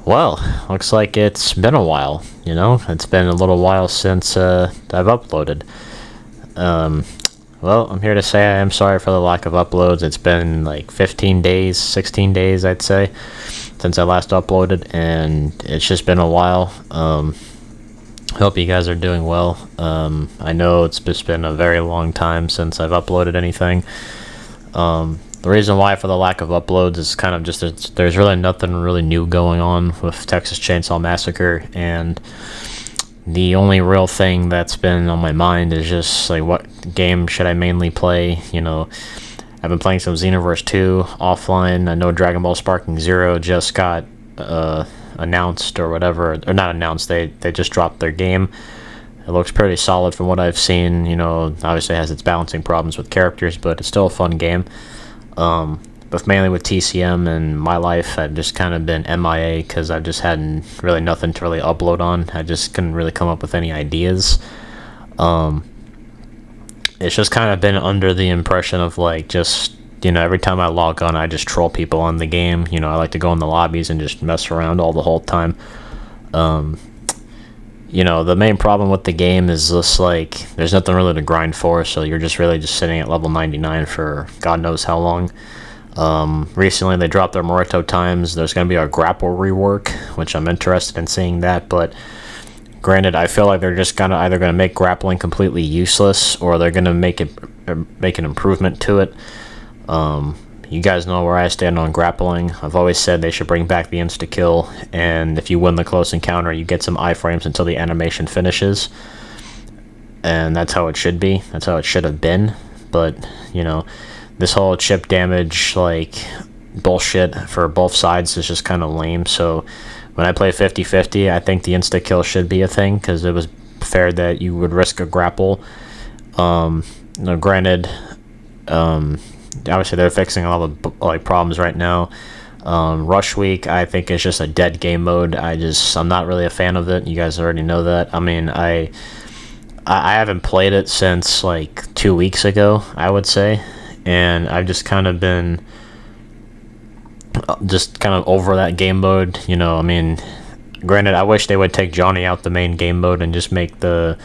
Well, looks like it's been a while, you know? It's been a little while since I've uploaded. Um, well, I'm here to say I am sorry for the lack of uploads. It's been like 15 days, 16 days, I'd say, since I last uploaded, and it's just been a while. Hope you guys are doing well. I know it's just been a very long time since I've uploaded anything. The reason why for the lack of uploads is kind of just there's really nothing really new going on with Texas Chainsaw Massacre, and the only real thing that's been on my mind is just like what game should I mainly play. You know, I've been playing some Xenoverse 2 offline. I know Dragon Ball Sparking Zero just got announced or whatever, or not announced. They just dropped their game. It looks pretty solid from what I've seen. You know, obviously it has its balancing problems with characters, but it's still a fun game. But mainly with TCM and my life, I've just kind of been MIA because I've just had really nothing to really upload on. I just couldn't really come up with any ideas. It's just kind of been under the impression of like just, you know, every time I log on, I just troll people on the game. You know, I like to go in the lobbies and just mess around all the whole time. You know, the main problem with the game is just like there's nothing really to grind for, so you're just really just sitting at level 99 for God knows how long. Recently they dropped their Morito times. There's going to be a grapple rework, which I'm interested in seeing that, but granted, I feel like they're just either going to make grappling completely useless, or they're going to make an improvement to it. You guys know where I stand on grappling. I've always said they should bring back the insta-kill, and if you win the close encounter, you get some iframes until the animation finishes. And that's how it should be. That's how it should have been. But, you know, this whole chip damage, like, bullshit for both sides is just kind of lame. So when I play 50-50, I think the insta-kill should be a thing, because it was fair that you would risk a grapple. Now, granted, obviously they're fixing a lot of like problems right now. Rush Week, I think, is just a dead game mode. I'm not really a fan of it. You guys already know that. I mean, I haven't played it since like 2 weeks ago, I would say, and I've just kind of been over that game mode. You know, I mean, granted, I wish they would take Johnny out the main game mode and just make the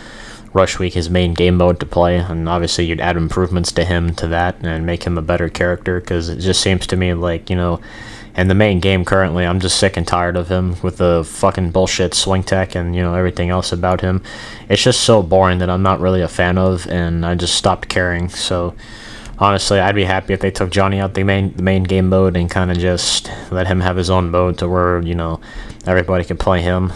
Rush Week his main game mode to play, and obviously you'd add improvements to him to that and make him a better character, because it just seems to me like, you know, in the main game currently, I'm just sick and tired of him with the fucking bullshit swing tech and, you know, everything else about him. It's just so boring that I'm not really a fan of, and I just stopped caring. So honestly, I'd be happy if they took Johnny out the main game mode and kind of just let him have his own mode to where, you know, everybody can play him.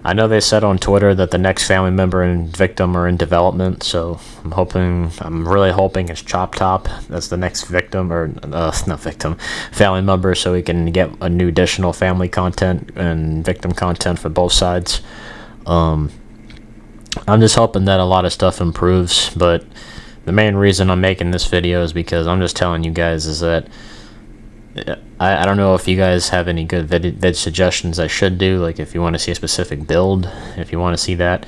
I know they said on Twitter that the next family member and victim are in development, so I'm really hoping it's Chop Top. That's the next victim, or not victim, family member, so we can get a new additional family content and victim content for both sides. I'm just hoping that a lot of stuff improves, but the main reason I'm making this video is because I'm just telling you guys is that I don't know if you guys have any good vid suggestions I should do, like if you want to see a specific build, if you want to see that.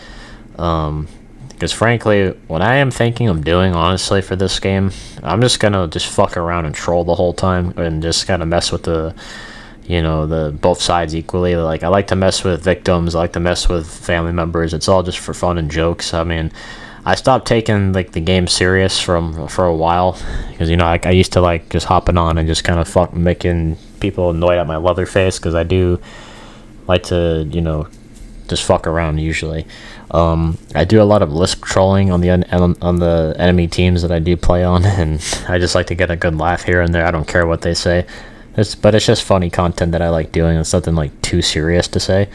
Because frankly, what I am thinking of doing, honestly, for this game, I'm just going to fuck around and troll the whole time and just kind of mess with the, you know, the both sides equally. Like, I like to mess with victims, I like to mess with family members. It's all just for fun and jokes. I mean, I stopped taking like the game serious for a while, because, you know, I used to like just hopping on and just kind of making people annoyed at my leather face, because I do like to, you know, just fuck around usually. I do a lot of lisp trolling on the enemy teams that I do play on, and I just like to get a good laugh here and there. I don't care what they say, but it's just funny content that I like doing. It's nothing like too serious to say,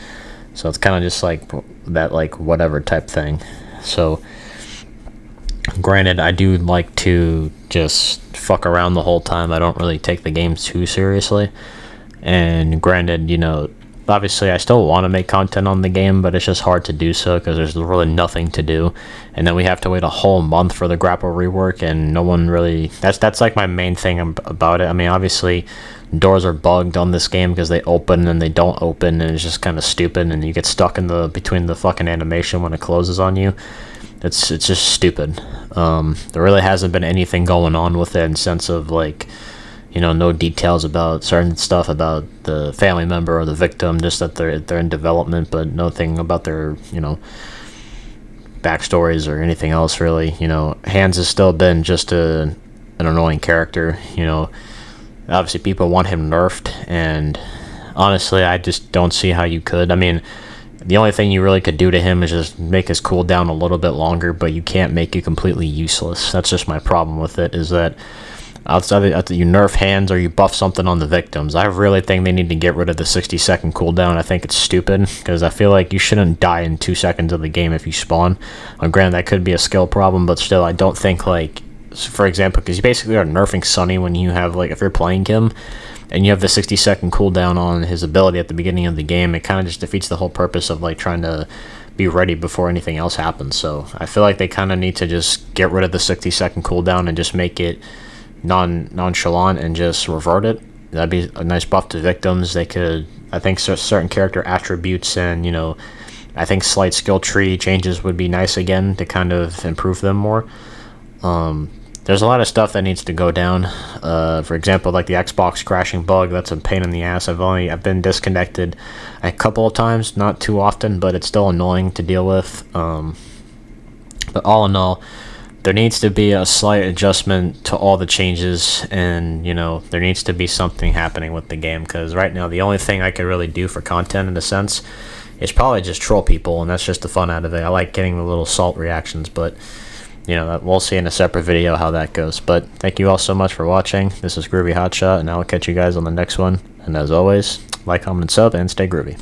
so it's kind of just like that, like whatever type thing. So granted, I do like to just fuck around the whole time. I don't really take the game too seriously. And granted, you know, obviously I still want to make content on the game, but it's just hard to do so because there's really nothing to do. And then we have to wait a whole month for the grapple rework, and no one really... That's like my main thing about it. I mean, obviously doors are bugged on this game because they open and they don't open, and it's just kind of stupid, and you get stuck in between the fucking animation when it closes on you. It's just stupid. There really hasn't been anything going on with it in sense of like, you know, no details about certain stuff about the family member or the victim, just that they're in development, but nothing about their, you know, backstories or anything else really. You know, Hans has still been just an annoying character. You know, obviously people want him nerfed, and honestly, I just don't see how you could. I mean, the only thing you really could do to him is just make his cooldown a little bit longer, but you can't make it completely useless. That's just my problem with it, is that outside of you nerf Hands or you buff something on the victims, I really think they need to get rid of the 60-second cooldown. I think it's stupid, because I feel like you shouldn't die in 2 seconds of the game if you spawn. Granted, that could be a skill problem, but still, I don't think, like, for example, because you basically are nerfing Sonny when you have, like, if you're playing him, and you have the 60-second cooldown on his ability at the beginning of the game, it kind of just defeats the whole purpose of, like, trying to be ready before anything else happens. So I feel like they kind of need to just get rid of the 60-second cooldown and just make it nonchalant and just revert it. That'd be a nice buff to victims. They could, I think, certain character attributes and, you know, I think slight skill tree changes would be nice again to kind of improve them more. There's a lot of stuff that needs to go down. For example, like the Xbox crashing bug, that's a pain in the ass. I've been disconnected a couple of times, not too often, but it's still annoying to deal with. But all in all, there needs to be a slight adjustment to all the changes, and, you know, there needs to be something happening with the game, because right now the only thing I could really do for content, in a sense, is probably just troll people, and that's just the fun out of it. I like getting the little salt reactions, but, you know, we'll see in a separate video how that goes. But thank you all so much for watching. This is GroovyHotshot, and I'll catch you guys on the next one. And as always, like, comment, and sub, and stay groovy.